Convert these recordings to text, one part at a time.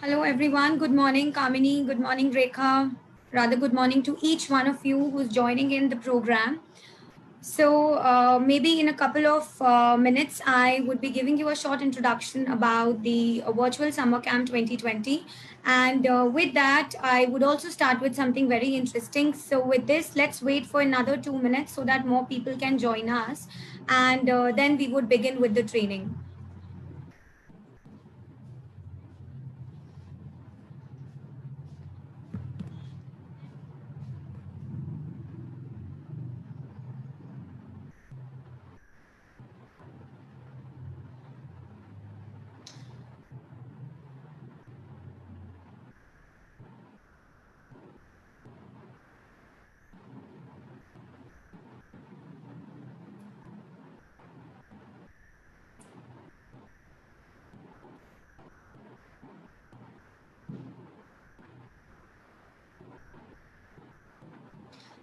Hello, everyone. Good morning, Kamini. Good morning, Rekha. Rather, good morning to each one of you who's joining in the program. Maybe in a couple of minutes, I would be giving you a short introduction about the virtual summer camp 2020. And with that, I would also start with something very interesting. So, with this, let's wait for another 2 minutes so that more people can join us. And then we would begin with the training.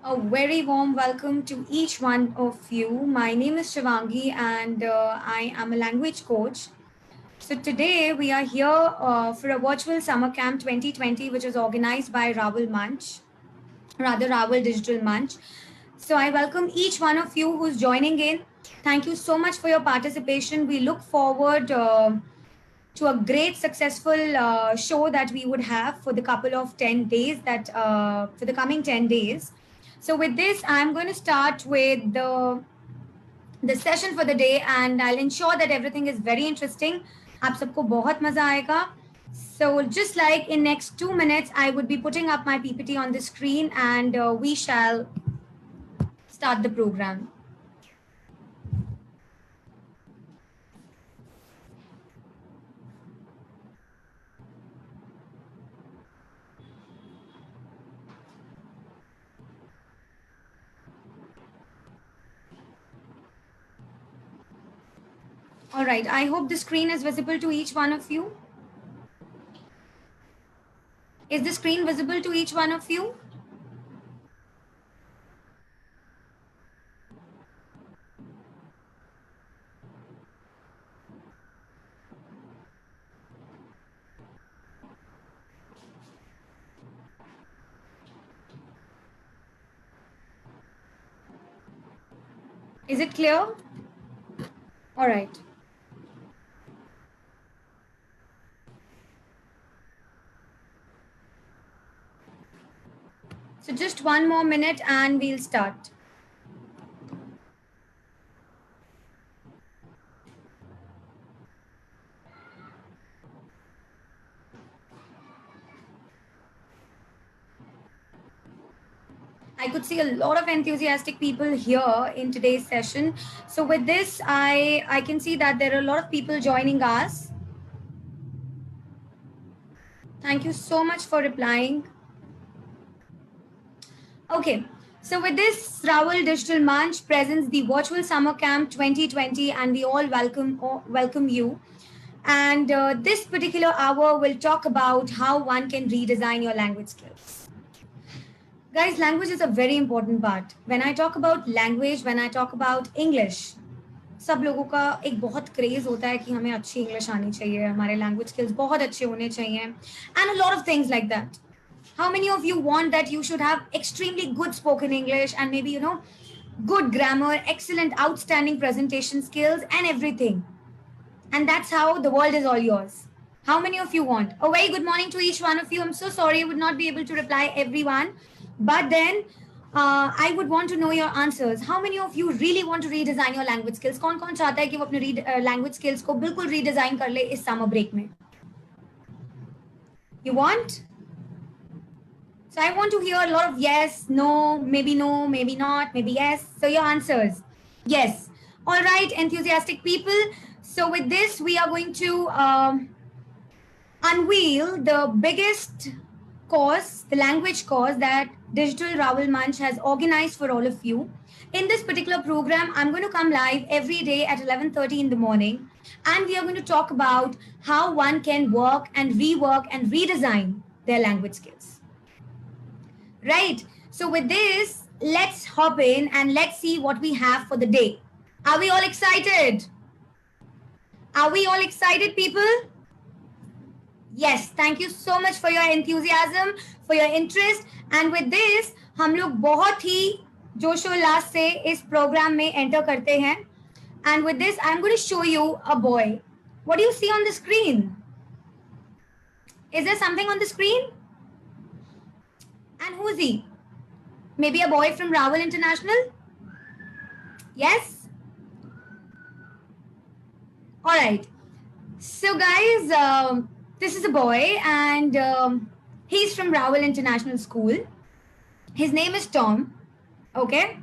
A very warm welcome to each one of you. My name is Shivangi and I am a language coach. So today we are here for a virtual summer camp 2020 which is organized by Ravel Munch, rather Ravel Digital Munch. So I welcome each one of you who's joining in. Thank you so much for your participation. We look forward to a great successful show that we would have for the couple of 10 days that for the coming 10 days. So with this I'm going to start with the session for the day and I'll ensure that everything is very interesting. आप सबको बहुत मजा आएगा. So just like in next 2 minutes I would be putting up my PPT on the screen and we shall start the program. All right, I hope the screen is visible to each one of you. Is the screen visible to each one of you? Is it clear? All right. So just one more minute and we'll start. I could see a lot of enthusiastic people here in today's session. So with this, I can see that there are a lot of people joining us. Thank you so much for replying. Okay, so with this, Raul Digital Munch presents the Virtual Summer Camp 2020 and we all welcome you. And this particular hour will talk about how one can redesign your language skills. Guys, language is a very important part. When I talk about language, when I talk about English, सब लोगों का एक बहुत craze होता है कि हमें अच्छी इंग्लिश आनी चाहिए, हमारे लैंग्वेज स्किल्स बहुत अच्छे होने चाहिए and a lot of things like that. How many of you want that you should have extremely good spoken English and maybe, good grammar, excellent, outstanding presentation skills and everything? And that's how the world is all yours. How many of you want? A very good morning to each one of you. I'm so sorry I would not be able to reply everyone. But then I would want to know your answers. How many of you really want to redesign your language skills? कौन-कौन चाहता है कि वो अपने language skills को बिल्कुल redesign कर ले इस summer break में? You want? So I want to hear a lot of yes, no, maybe not, maybe yes. So your answers. Yes. All right, enthusiastic people. So with this, we are going to unveil the biggest course, the language course that Digital Ravel Munch has organized for all of you. In this particular program, I'm going to come live every day at 11:30 in the morning, and we are going to talk about how one can work and rework and redesign their language skills. Right. So with this, let's hop in and let's see what we have for the day. Are we all excited? Are we all excited, people? Yes, thank you so much for your enthusiasm, for your interest. And with this, हम लोग बहुत ही जोशोल्लास से इस programme में enter करते हैं. And with this, I'm going to show you a boy. What do you see on the screen? Is there something on the screen? And who's he? Maybe a boy from Rawal International? Yes? All right. So, guys, this is a boy, and he's from Rawal International School. His name is Tom. Okay?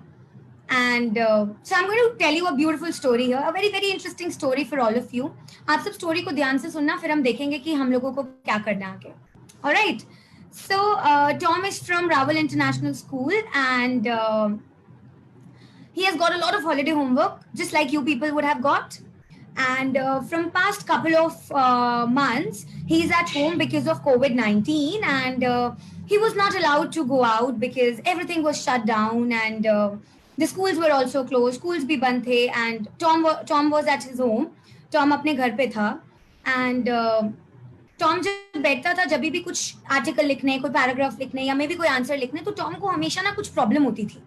And so I'm going to tell you a beautiful story here, a very very interesting story for all of you. आप सब story को ध्यान से सुनना, फिर हम देखेंगे कि हम लोगों को क्या करना है आगे. All right. So Tom is from Rawal International School, and he has got a lot of holiday homework, just like you people would have got. And from past couple of months, he's at home because of COVID-19, and he was not allowed to go out because everything was shut down, and the schools were also closed. Schools भी बंद थे, and Tom was at his home. Tom अपने घर पे था, and Tom जब बैठता था, जब भी कुछ आर्टिकल लिखने, कोई पैराग्राफ लिखने या मे भी कोई आंसर लिखने, तो Tom को हमेशा ना कुछ प्रॉब्लम होती थी.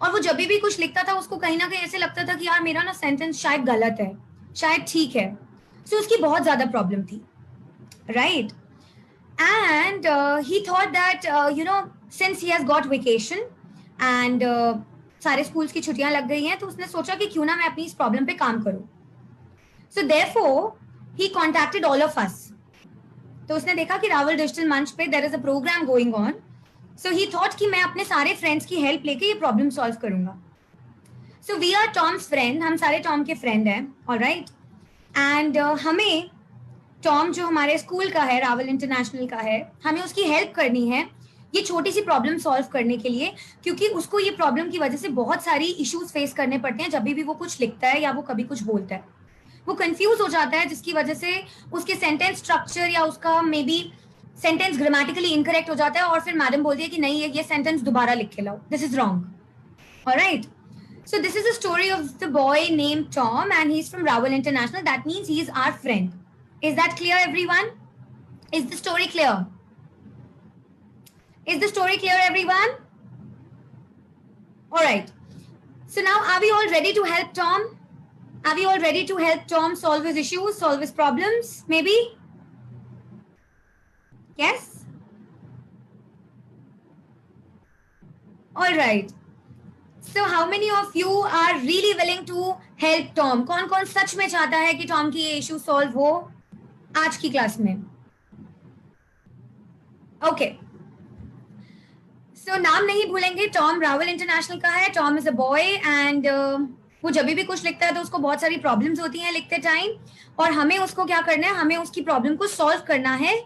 और वो जब भी कुछ लिखता था, उसको कहीं ना कहीं ऐसे लगता था कि यार मेरा ना सेंटेंस शायद गलत है, शायद ठीक है. सो उसकी बहुत ज्यादा प्रॉब्लम थी, right. And he thought that you know since he has got vacation and सारे स्कूल्स की छुट्टियां लग गई हैं, तो उसने सोचा कि क्यों ना मैं अपनी इस प्रॉब्लम पे काम करूं. So therefore he contacted all of us. तो उसने देखा कि रावल डिजिटल मंच पे there is a programme going on. So he thought कि मैं अपने सारे फ्रेंड्स की हेल्प लेके ये प्रॉब्लम सॉल्व करूंगा. So we are Tom's friend, हम सारे टॉम के फ्रेंड हैं, ऑलराइट. एंड हमें टॉम जो हमारे स्कूल का है, रावल इंटरनेशनल का है, हमें उसकी हेल्प करनी है ये छोटी सी प्रॉब्लम सॉल्व करने के लिए, क्योंकि उसको ये प्रॉब्लम की वजह से बहुत सारी इश्यूज फेस करने पड़ते हैं जब भी वो कुछ लिखता है या वो कभी कुछ बोलता है. वो कंफ्यूज हो जाता है, जिसकी वजह से उसके सेंटेंस स्ट्रक्चर या उसका may be sentence grammatically incorrect हो जाता है, और फिर मैडम बोलती है कि नहीं ये सेंटेंस दोबारा लिख के लाओ, this is wrong. Alright. So this is a story of the boy named Tom, and he's from Rawal International. That means he is our friend. Is that clear, everyone? Is the story clear? Is the story clear, everyone? All right. So now, are we all ready to help Tom? Are we all ready to help Tom solve his issues, solve his problems? Maybe? Yes? All right. So how many of you are really willing to help Tom? कौन कौन सच में चाहता है कि Tom की ये issue solve हो आज की क्लास में? ओके. सो नाम नहीं भूलेंगे, टॉम रावल इंटरनेशनल का है. Tom is a boy, and वो जब भी कुछ लिखता है तो उसको बहुत सारी प्रॉब्लम्स होती हैं लिखते टाइम, और हमें उसको क्या करना है, हमें उसकी प्रॉब्लम को सॉल्व करना है,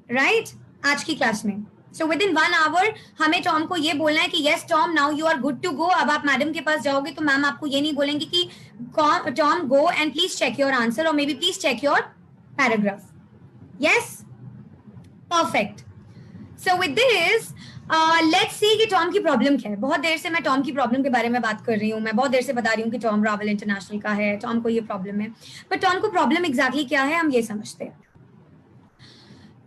राइट, आज की क्लास में. सो विद इन 1 आवर हमें टॉम को ये बोलना है कि yes Tom, now you are good to go. अब आप मैडम के पास जाओगे तो मैम आपको ये नहीं बोलेंगे कि Tom go and please check your answer, और maybe please check your paragraph. Yes, perfect. So with this let's see कि टॉम की प्रॉब्लम क्या है. बहुत देर से मैं टॉम की प्रॉब्लम के बारे में बात कर रही हूँ, मैं बहुत देर से बता रही हूँ कि टॉम रावल इंटरनेशनल का है, टॉम को ये प्रॉब्लम है, बट टॉम को प्रॉब्लम एग्जैक्टली क्या है हम ये समझते हैं.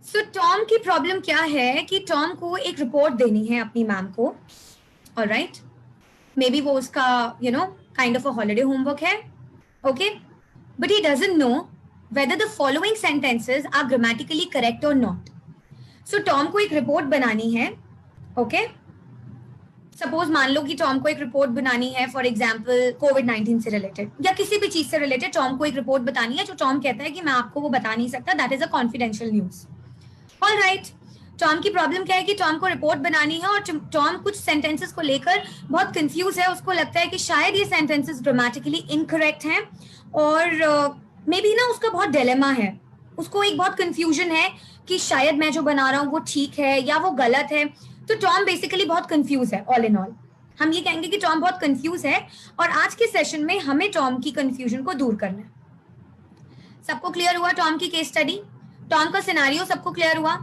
सो टॉम की प्रॉब्लम क्या है कि टॉम को एक रिपोर्ट देनी है अपनी मैम को, ऑलराइट. मे बी वो उसका you know kind of a holiday homework है, okay, but he doesn't know whether the following sentences are grammatically correct और नॉट. सो टॉम को एक रिपोर्ट बनानी है, ओके. सपोज मान लो कि टॉम को एक रिपोर्ट बनानी है फॉर एग्जाम्पल कोविड-19 से रिलेटेड या किसी भी चीज से रिलेटेड. टॉम को एक रिपोर्ट बतानी है जो टॉम कहता है कि मैं आपको वो बता नहीं सकता, that is a confidential news. All right. Tom की प्रॉब्लम क्या है कि टॉम को रिपोर्ट बनानी है, और टॉम कुछ सेंटेंसेस को लेकर बहुत कंफ्यूज है. उसको लगता है कि शायद ये सेंटेंसेस ग्रामेटिकली इनकरेक्ट हैं, और मे बी ना उसका बहुत डिलेमा है, उसको एक बहुत कंफ्यूजन है कि शायद मैं जो बना रहा हूँ वो ठीक है या वो गलत है. तो टॉम बेसिकली बहुत कंफ्यूज है. ऑल इन ऑल हम ये कहेंगे कि टॉम बहुत कंफ्यूज है, और आज के सेशन में हमें टॉम की कंफ्यूजन को दूर करना है. सबको क्लियर हुआ टॉम की केस स्टडी, टॉम का सिनेरियो सबको क्लियर हुआ?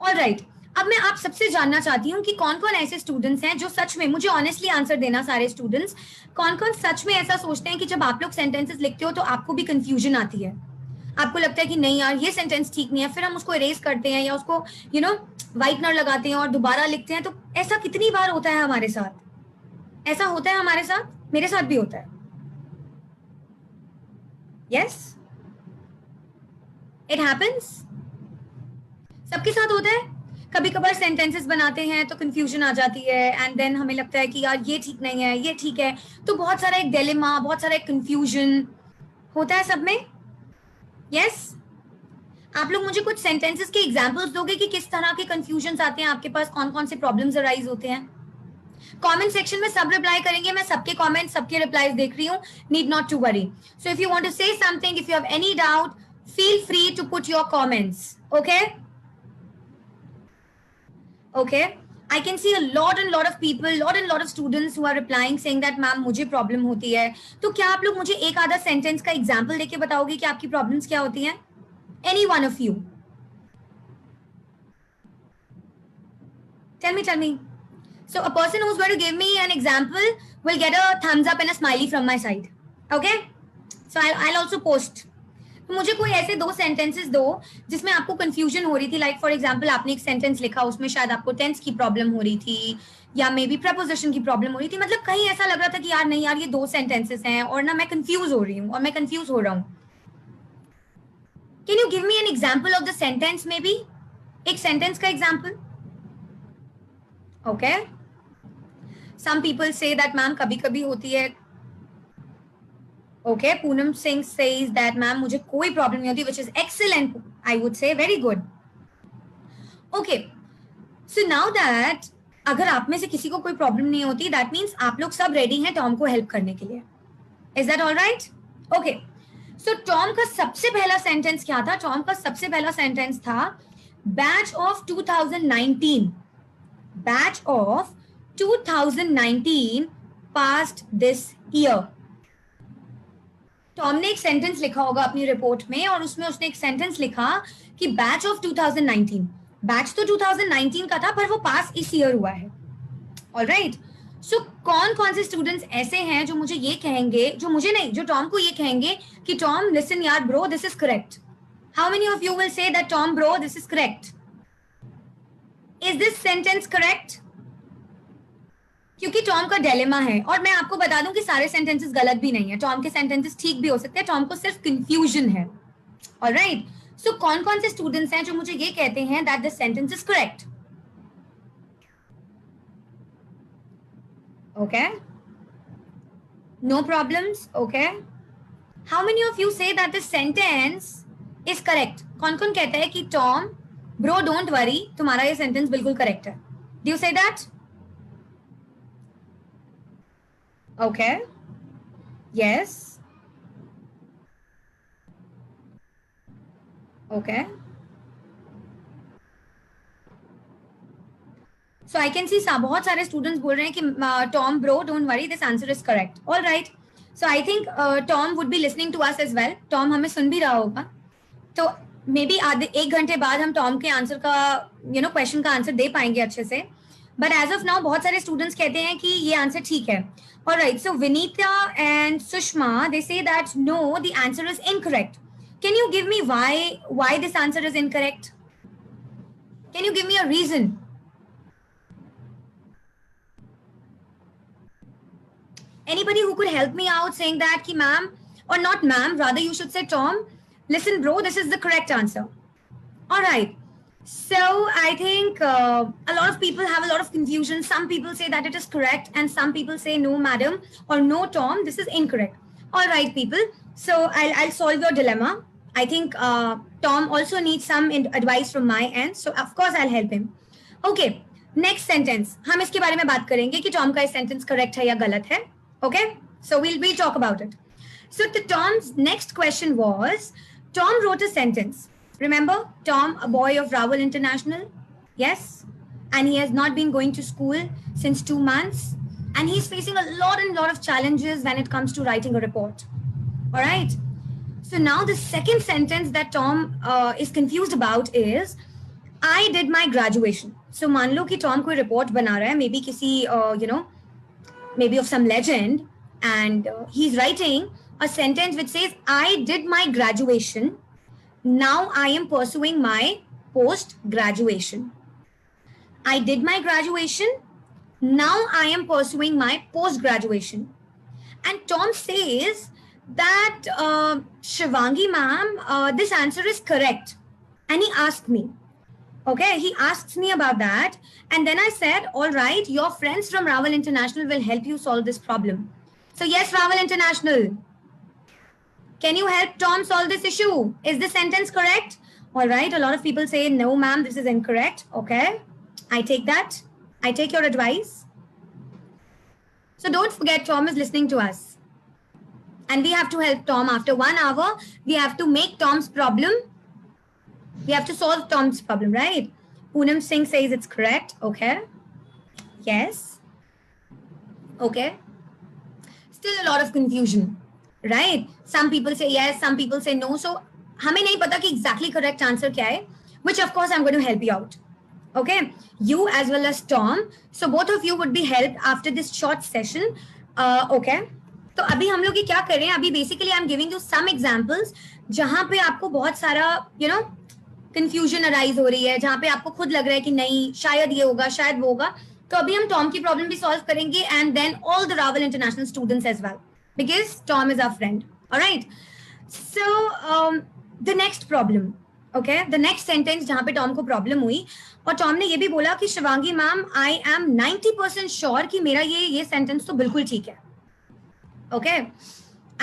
All right. अब मैं आप सबसे जानना चाहती हूँ कि कौन कौन ऐसे स्टूडेंट्स हैं जो सच में, मुझे ऑनेस्टली आंसर देना सारे स्टूडेंट्स, कौन कौन सच में ऐसा सोचते हैं कि जब आप लोग सेंटेंसेस लिखते हो तो आपको भी कंफ्यूजन आती है, आपको लगता है कि नहीं यार ये सेंटेंस ठीक नहीं है, फिर हम उसको इरेज करते हैं या उसको व्हाइटनर लगाते हैं और दोबारा लिखते हैं। तो ऐसा कितनी बार होता है हमारे साथ? ऐसा होता है हमारे साथ, मेरे साथ भी होता है। यस, इट हैपेंस, सबके साथ होता है। कभी कभार सेंटेंसेस बनाते हैं तो कंफ्यूजन आ जाती है एंड देन हमें लगता है कि यार ये ठीक नहीं है, ये ठीक है, तो बहुत सारा एक डिलेमा, बहुत सारा एक कंफ्यूजन होता है सब में। यस, आप लोग मुझे कुछ सेंटेंसेस के एग्जांपल्स दोगे कि किस तरह के कंफ्यूजन आते हैं आपके पास, कौन कौन से प्रॉब्लम्स अराइज होते हैं? कमेंट सेक्शन में सब रिप्लाई करेंगे, मैं सबके कमेंट, सबके रिप्लाईज देख रही हूँ, need not to worry. So if you want to say something, if you have any doubt, feel free to put your comments. Okay, okay, I can see a lot of people, lot of students who are replying saying that ma'am मुझे problem होती है। तो क्या आप लोग मुझे एक आधा सेंटेंस का एग्जांपल देके बताओगे कि आपकी प्रॉब्लम्स क्या होती हैं? Any one of you, tell me. So a person who's going to give me an example will get a thumbs up and a smiley from my side. Okay, so I'll also post. तो मुझे कोई ऐसे दो sentences दो जिसमें आपको confusion हो रही थी, लाइक फॉर एग्जांपल आपने एक सेंटेंस लिखा, उसमें शायद आपको टेंस की प्रॉब्लम हो रही थी या मे बी प्रपोजिशन की प्रॉब्लम हो रही थी, मतलब कहीं ऐसा लग रहा था कि यार नहीं यार ये दो सेंटेंसेस हैं और ना मैं कंफ्यूज हो रही हूँ और मैं कंफ्यूज हो रहा हूँ। Can you give me an example of the sentence? Maybe एक सेंटेंस का एग्जाम्पल। Okay, some people say that ma'am कभी कभी होती है। Okay, Poonam Singh says that ma'am मुझे कोई प्रॉब्लम नहीं होती, which is excellent, I would say, very good. Okay, so now that अगर आप में से किसी को कोई प्रॉब्लम नहीं होती, that means आप लोग सब रेडी हैं टॉम को हेल्प करने के लिए। Is that all right? Okay, so Tom का सबसे पहला सेंटेंस क्या था? टॉम का सबसे पहला सेंटेंस था batch of 2019, batch of 2019 passed this year। Tom ने एक सेंटेंस लिखा होगा अपनी रिपोर्ट में और उसमें उसने एक सेंटेंस लिखा कि बैच ऑफ 2019, बैच तो 2019 का था पर वो पास इस ईयर हुआ है। ऑलराइट, सो कौन कौन से स्टूडेंट्स ऐसे हैं जो मुझे ये कहेंगे, जो मुझे नहीं, जो टॉम को ये कहेंगे कि टॉम लिसन यार bro this is correct? How many of you will say that Tom bro this is correct? Is this sentence correct? क्योंकि टॉम का डिलेमा है और मैं आपको बता दूं कि सारे सेंटेंसेस गलत भी नहीं है, टॉम के सेंटेंसेस ठीक भी हो सकते हैं, टॉम को सिर्फ कंफ्यूजन है। ऑलराइट, सो कौन कौन से स्टूडेंट्स हैं जो मुझे ये कहते हैं that this sentence is correct? Okay, no problems. Okay, how many of you say that this sentence is correct? कौन कौन कहता है कि टॉम ब्रो डोंट वरी, तुम्हारा ये सेंटेंस बिल्कुल करेक्ट है? Do you say that? Okay, yes, okay, so I can see बहुत सारे स्टूडेंट्स बोल रहे हैं कि Tom bro don't worry this answer is correct. All right, so I think Tom would be listening to us as well, Tom हमें सुन भी रहा होगा, तो मे बी आधे एक घंटे बाद हम टॉम के आंसर का क्वेश्चन का आंसर दे पाएंगे अच्छे से, बट एज ऑफ नाउ बहुत सारे स्टूडेंट्स कहते हैं कि ये आंसर ठीक है। All right, so Vinita and Sushma, they say that no, the answer is incorrect. Can you give me why this answer is incorrect? Can you give me a reason? Anybody who could help me out saying that ki ma'am, or not ma'am, rather you should say Tom, listen bro, this is the correct answer. All right. So I think a lot of people have a lot of confusion. Some people say that it is correct and some people say no madam or no Tom, this is incorrect. All right people, so I'll solve your dilemma. I think Tom also needs some advice from my end, so of course I'll help him. Okay, next sentence, हम इसके बारे में बात करेंगे कि Tom का ये sentence correct है या गलत है. Okay, so we'll talk about it. So the Tom's next question was, Tom wrote a sentence. Remember, Tom, a boy of Rawal International? Yes. And he has not been going to school since 2 months. And he's facing a lot of challenges when it comes to writing a report. All right. So now the second sentence that Tom is confused about is, I did my graduation. So मान लो कि Tom कोई report बना रहा है, maybe किसी maybe of some legend, and he's writing a sentence which says, I did my graduation. Now I am pursuing my post graduation. I did my graduation. Now I am pursuing my post graduation. And Tom says that, Shivangi ma'am, this answer is correct. And he asked me, okay, he asks me about that. And then I said, all right, your friends from Raval International will help you solve this problem. So, yes, Raval International, can you help Tom solve this issue? Is this sentence correct? All right, a lot of people say, no, ma'am, this is incorrect. Okay, I take that. I take your advice. So, don't forget, Tom is listening to us. And we have to help Tom. After 1 hour, we have to make Tom's problem. We have to solve Tom's problem, right? Poonam Singh says it's correct. Okay. Yes. Okay. Still a lot of confusion, right? Some people say yes, some people say no. So, हमें नहीं पता कि exactly correct answer क्या है, which of course I'm going to help you out. Okay. You as well as Tom. So, both of you would be helped after this short session. Okay. तो अभी हम लोग ये क्या कर रहे हैं, अभी basically I am giving you some examples जहां पे आपको बहुत सारा कंफ्यूजन अराइज हो रही है, जहां पे आपको खुद लग रहा है कि नहीं शायद ये होगा शायद वो होगा. तो अभी हम टॉम की प्रॉब्लम भी सॉल्व करेंगे and then all the Rawal international students as well because Tom is our friend. Alright, so the next problem, okay, the next sentence जहां पे टॉम को प्रॉब्लम हुई और टॉम ने ये भी बोला कि Shivangi ma'am I am 90% sure कि मेरा ये सेंटेंस तो बिल्कुल ठीक है. Okay,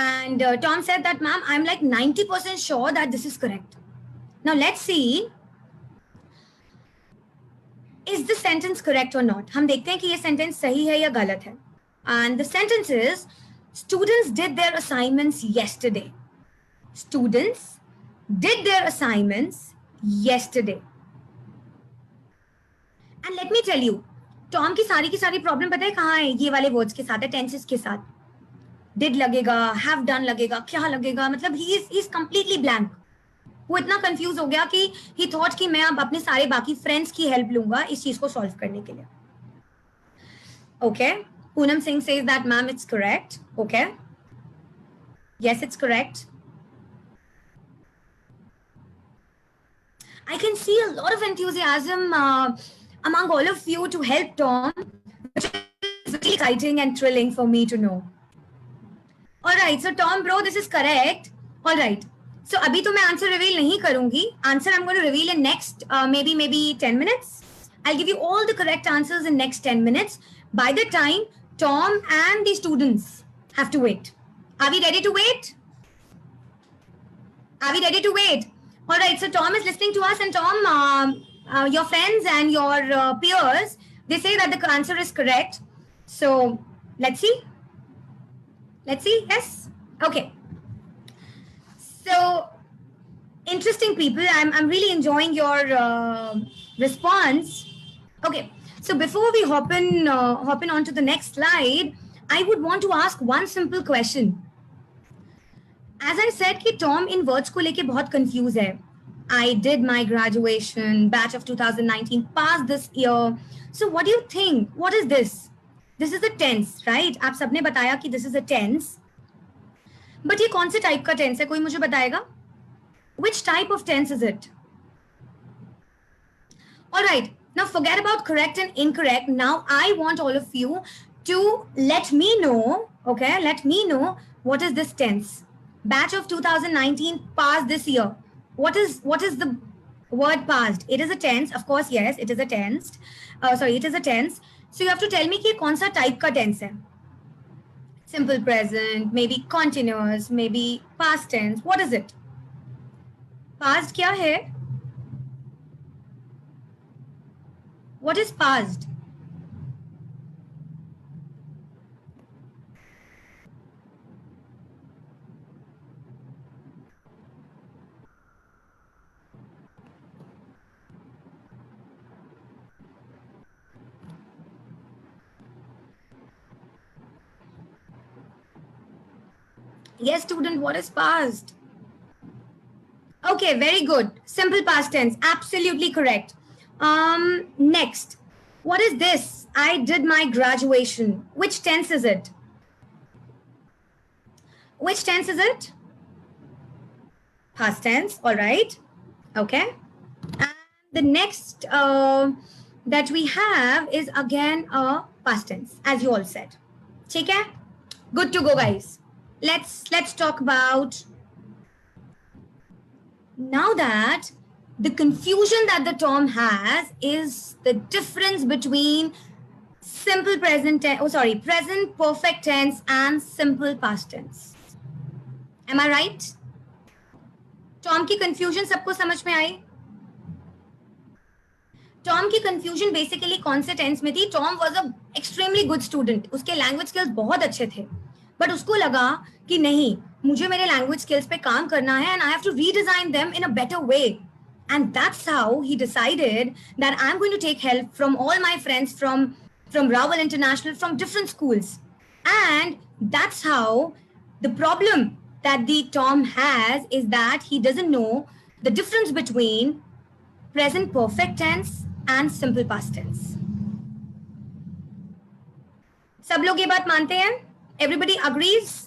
and Tom said that, ma'am, I'm like 90% sure that this is correct. Now let's see, is the sentence correct or not? हम देखते हैं कि ये sentence सही है या गलत है. And the sentence is, students did their assignments yesterday. Students did their assignments yesterday. And let me tell you, Tom की सारी प्रॉब्लम पता है कहाँ है? ये वाले वर्ड्स के साथ है, टेंसेस के साथ. डिड लगेगा, हैव डन लगेगा, क्या लगेगा, मतलब ही इज कंप्लीटली ब्लैंक. वो इतना कंफ्यूज हो गया कि ही थॉट कि मैं अब अपने सारे बाकी फ्रेंड्स की हेल्प लूंगा इस चीज को सॉल्व करने के लिए. Okay, Poonam Singh says that ma'am it's correct. Okay, yes it's correct. I can see a lot of enthusiasm among all of you to help Tom, which is really exciting and thrilling for me to know. All right, so Tom bro, this is correct. All right, so अभी तो मैं answer reveal नहीं करूंगी. Answer I'm going to reveal in next maybe 10 minutes. I'll give you all the correct answers in next 10 minutes. By the time, Tom and the students have to wait. Are we ready to wait? Are we ready to wait? All right, so Tom is listening to us, and Tom, your friends and your peers, they say that the answer is correct. So let's see. Let's see. Yes. Okay. So interesting people. I'm really enjoying your response. Okay. So before we hop in onto the next slide, I would want to ask one simple question. As I said कि Tom इन words को लेके बहुत confused है. I did my graduation, batch of 2019, passed this year. So what do you think? What is this? This is a tense, right? आप सबने बताया कि this is a tense. But ये कौन से type का tense है? कोई मुझे बताएगा? Which type of tense is it? All right. Now forget about correct and incorrect. Now I want all of you to let me know, okay? Let me know what is this tense. Batch of 2019 passed this year. What is the word passed? It is a tense, of course. Yes, it is a tense. It is a tense. So you have to tell me कि कौन सा type का tense है. Simple present, maybe continuous, maybe past tense. What is it? Past क्या है? What is past? Yes, student, what is past? Okay, very good. Simple past tense. Absolutely correct. Next, what is this? I did my graduation. Which tense is it? Which tense is it? Past tense, all right. Okay. And the next that we have is again a past tense, as you all said. ठीक है? Good to go, guys. Let's talk about now that the confusion that the Tom has is the difference between simple present tense, present perfect tense and simple past tense. Am I right? Tom की confusion सबको समझ में आई? Tom की confusion basically कौन से tense में थी? Tom was a extremely good student, उसके लैंग्वेज स्किल्स बहुत अच्छे थे, बट उसको लगा कि नहीं, मुझे मेरे लैंग्वेज स्किल्स पे काम करना है and I have to redesign them in a better way. And that's how he decided that I'm going to take help from all my friends from Rawal International, from different schools. And that's how the problem that the Tom has is that he doesn't know the difference between present perfect tense and simple past tense. सब लोग ये बात मानते हैं? Everybody agrees?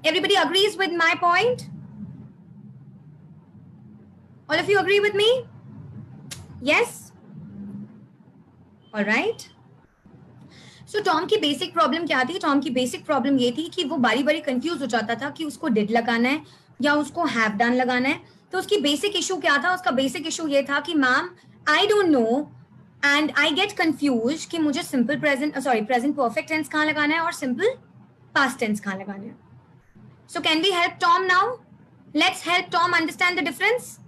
Everybody agrees with my point? All of you agree with me? Yes? All right. So Tom की basic problem क्या थी? Tom की बेसिक प्रॉब्लम ये थी कि वो बारी बारी कंफ्यूज हो जाता था कि उसको डिड लगाना है या उसको हैव डन लगाना है. तो उसकी बेसिक इशू क्या था? उसका बेसिक इशू ये था कि ma'am I don't know and I get confuse कि मुझे सिंपल प्रेजेंट परफेक्ट टेंस कहाँ लगाना है और सिंपल पास्ट टेंस कहाँ लगाना है. So can we help Tom now? Let's help Tom understand the difference.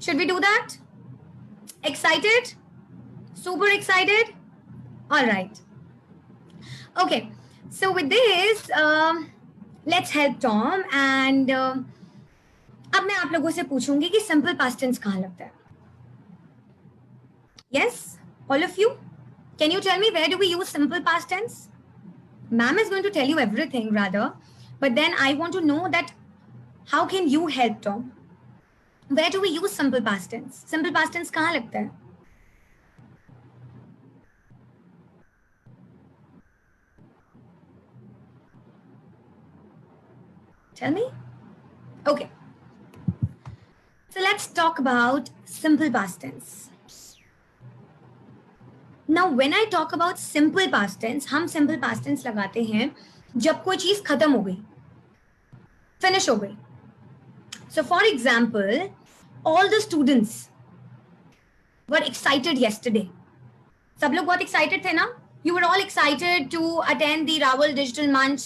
Should we do that? Excited? Super excited? All right. Okay. So with this, let's help Tom. And अब मैं आप लोगों से पूछूंगी कि simple past tense कहाँ लगता है? Yes? All of you? Can you tell me where do we use simple past tense? Ma'am is going to tell you everything rather. But then I want to know that how can you help Tom? Where do we use simple past tense? Simple past tense कहाँ लगता है? Tell me. Okay. So let's talk about simple past tense. Now when I talk about simple past tense, हम simple past tense लगाते हैं जब कोई चीज खत्म हो गई, finish हो गई. So for example, all the students were excited yesterday. सब लोग बहुत excited थे ना? You were all excited to attend the Rawal Digital Munch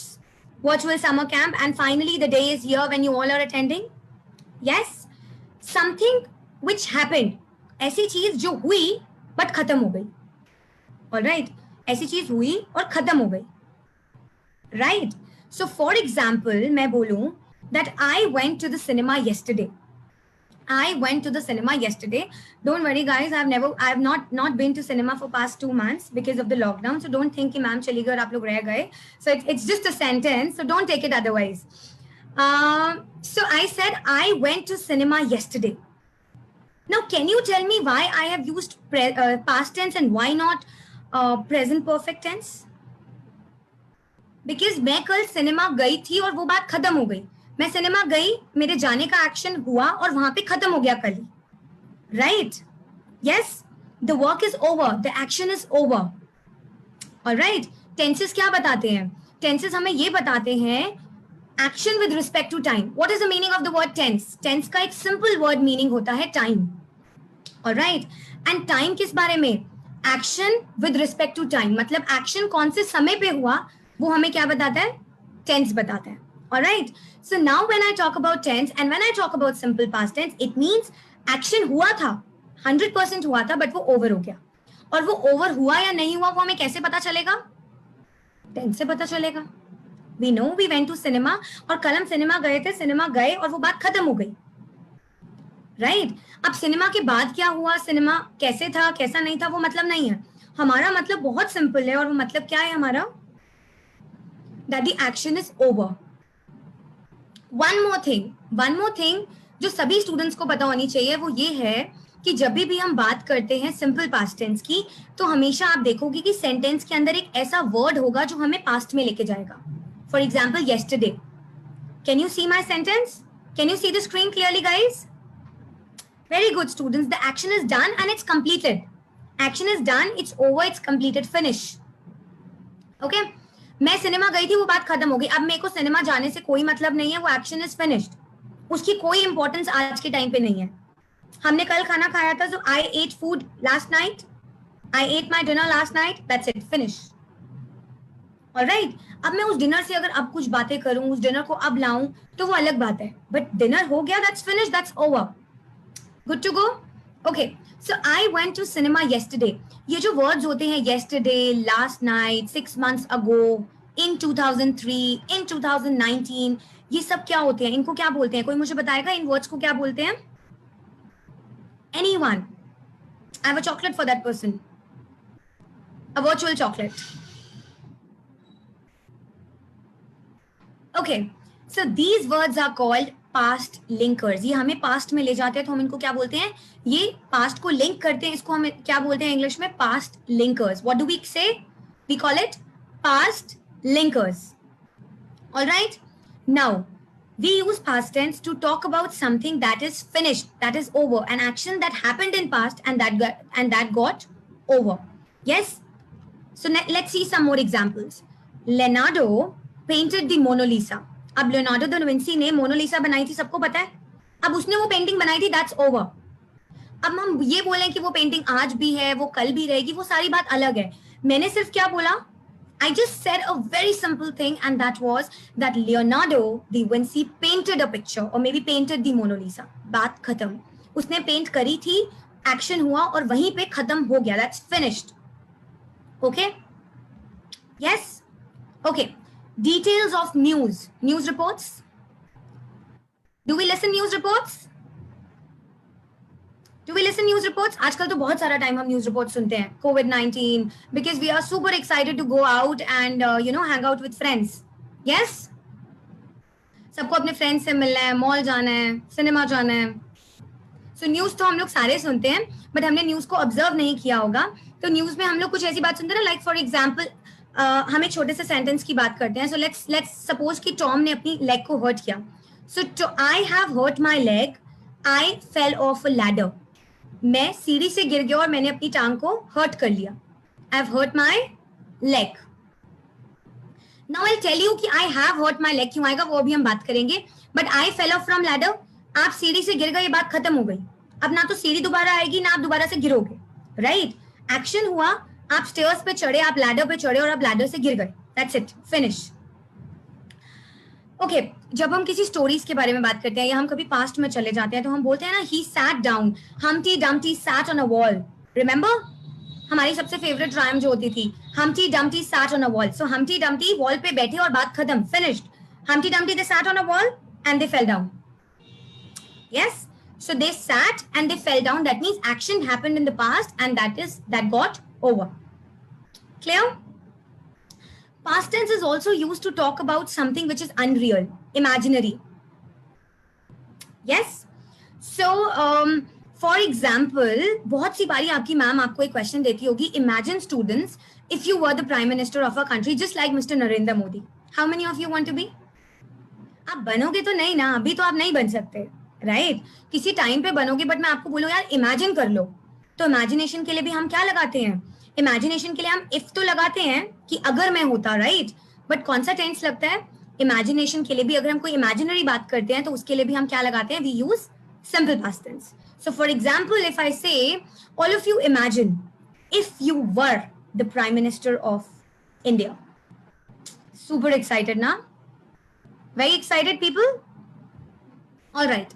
virtual summer camp and finally the day is here when you all are attending. Yes? Something which happened. ऐसी चीज जो हुई but खत्म हो गई. Alright? ऐसी चीज हुई और खत्म हो गई. Right? So for example, मैं बोलूं that I went to the cinema yesterday. I went to the cinema yesterday. Don't worry, guys. I have not been to cinema for past 2 months because of the lockdown. So don't think कि ma'am चली गई और आप लोग रह गए. So it's just a sentence. So don't take it otherwise. So I said I went to cinema yesterday. Now, can you tell me why I have used past tense and why not present perfect tense? Because मैं कल cinema गई थी और वो बात खत्म हो गई. मैं सिनेमा गई, मेरे जाने का एक्शन हुआ और वहां पे खत्म हो गया कल. Right? Yes, the work is over, the action is over. Alright? Tenses क्या बताते हैं? टेंसेस हमें ये बताते हैं action with respect to time. What is the meaning of the word tense? Tense का एक सिंपल वर्ड मीनिंग होता है टाइम. ऑलराइट? एंड टाइम किस बारे में? Action with respect to time. मतलब एक्शन कौन से समय पे हुआ वो हमें क्या बताता है? टेंस बताता है. Alright. So now when I talk about tense and when I talk about simple past tense, it means action हुआ था, 100% हुआ था, but वो over हो गया. और वो over हुआ या नहीं हुआ वो हमें कैसे पता चलेगा? tense से पता चलेगा. We know we went to cinema और कल हम सिनेमा गए थे, सिनेमा गए और वो बात खत्म हो गई. Right? अब सिनेमा के बाद क्या हुआ, सिनेमा कैसे था, कैसा नहीं था, वो मतलब नहीं है. हमारा मतलब बहुत सिंपल है और वो मतलब क्या है हमारा? That the action is over. one more thing जो सभी स्टूडेंट्स को पता होनी चाहिए वो ये है कि जब भी हम बात करते हैं सिंपल पास्ट टेंस की, तो हमेशा आप देखोगे कि सेंटेंस के अंदर एक ऐसा वर्ड होगा जो हमें पास्ट में लेके जाएगा. For example, yesterday. Can you see my sentence? Can you see the screen clearly, guys? Very good, students. The action is done and it's completed. Action is done, it's over, it's completed, finish. Okay? मैं cinema गई थी, वो बात खत्म हो गई. अब मेरे को सिनेमा जाने से कोई मतलब नहीं है, वो एक्शन इज फिनिश्ड. उसकी कोई इंपॉर्टेंस आज के टाइम पे नहीं है. हमने कल खाना खाया था, so I ate food last night. I ate my dinner last night. That's it, finish. Alright? अब मैं उस डिनर से अगर अब कुछ बातें करूं, उस डिनर को अब लाऊं, तो वो अलग बात है. बट डिनर हो गया, that's finished, that's over. Good to go? Okay. So I went to cinema yesterday. ये जो वर्ड्स होते हैं yesterday, last night, 6 months ago, in 2003, in 2019, ये सब क्या होते हैं? इनको क्या बोलते हैं? कोई मुझे बताएगा इन वर्ड्स को क्या बोलते हैं? Anyone? I have a chocolate for that person. A virtual chocolate. Okay. So these words are called past linkers. ये हमें past में ले जाते हैं, तो हम इनको क्या बोलते हैं? ये past को link करते हैं, इसको हम क्या बोलते हैं इंग्लिश में? Past linkers. What do we say? We call it past linkers. All right. Now we use past tense to talk about something that is finished, that is over, an action that happened in past and that got over. Yes. So let's see some more examples. Leonardo painted the Mona Lisa. अब Leonardo da Vinci ने Mona Lisa बनाई थी, सबको पता है. अब उसने वो पेंटिंग बनाई थी, दैट्स ओवर. अब हम ये बोलें कि वो पेंटिंग आज भी है, वो कल भी रहेगी, वो सारी बात अलग है. मैंने सिर्फ क्या बोला? I just said a very simple thing, and that was that Leonardo da Vinci painted a picture or maybe painted the Mona Lisa. बात खत्म. उसने पेंट करी थी, एक्शन हुआ और वहीं पे खत्म हो गया. That's finished. Okay? Yes? Okay. Details of news. News reports. Do we listen news reports? Do we listen news reports? आजकल तो बहुत सारा टाइम हम न्यूज रिपोर्ट सुनते हैं. COVID-19, because we are super excited to go out and hang out with friends. Yes? सबको अपने friends से मिलना है, मॉल जाना है, सिनेमा जाना है. So न्यूज तो हम लोग सारे सुनते हैं, बट हमने न्यूज को ऑब्जर्व नहीं किया होगा. तो न्यूज में हम लोग कुछ ऐसी बात सुनते हैं ना, लाइक फॉर एग्जाम्पल हम एक छोटे से सेंटेंस की बात करते हैं. सो लेट्स सपोज कि टॉम ने अपनी लेग को हर्ट किया. So I have hurt my leg, I fell off a ladder. मैं सीढ़ी से गिर गया और मैंने अपनी टांग को हर्ट कर लिया. I have hurt my leg. Now I tell you कि I have hurt my leg क्यों आएगा, वो भी हम बात करेंगे. But I fell off from ladder, आप सीढ़ी से गिर गए, ये बात खत्म हो गई. अब ना तो सीढ़ी दोबारा आएगी, ना आप दोबारा से गिरोगे. राइट? एक्शन हुआ, आप स्टेयर्स पे चढ़े, आप लैडर पे चढ़े और आप लैडर से गिर गए. That's it, finish. ओके, जब हम किसी स्टोरीज के बारे में बात करते हैं या हम कभी पास्ट में चले जाते हैं, तो हम बोलते हैं ना, he sat down, Humpty Dumpty sat on a wall. Remember हमारी सबसे फेवरेट राइम जो होती थी, Humpty Dumpty sat on a wall. So Humpty Dumpty wall पे बैठे और बात खत्म, finished. Humpty Dumpty they sat on a wall and they fell down. Yes, so they sat and they fell down. That means action happened in the past and that got over. Clear? Past tense is also used to talk about something which is unreal, imaginary. Yes? So for example, बहुत सी बारी आपकी ma'am आपको एक question देती होगी, imagine students if you were the prime minister of a country just like Mr. Narendra Modi, how many of you want to be? आप बनोगे तो नहीं ना, अभी तो आप नहीं बन सकते. राइट? किसी टाइम पे बनोगे, बट मैं आपको बोलूँ यार इमेजिन कर लो, तो इमेजिनेशन के लिए भी हम क्या लगाते हैं? इमेजिनेशन के लिए हम इफ तो लगाते हैं कि अगर मैं होता. राइट? बट कौन सा टेंस लगता है? इमेजिनेशन के लिए भी अगर हम कोई इमेजिनरी बात करते हैं तो उसके लिए भी हम क्या लगाते हैं? We use simple past tense. So for example, if I say all of you imagine if you were the prime minister of India. Super excited ना? Very excited people? All right.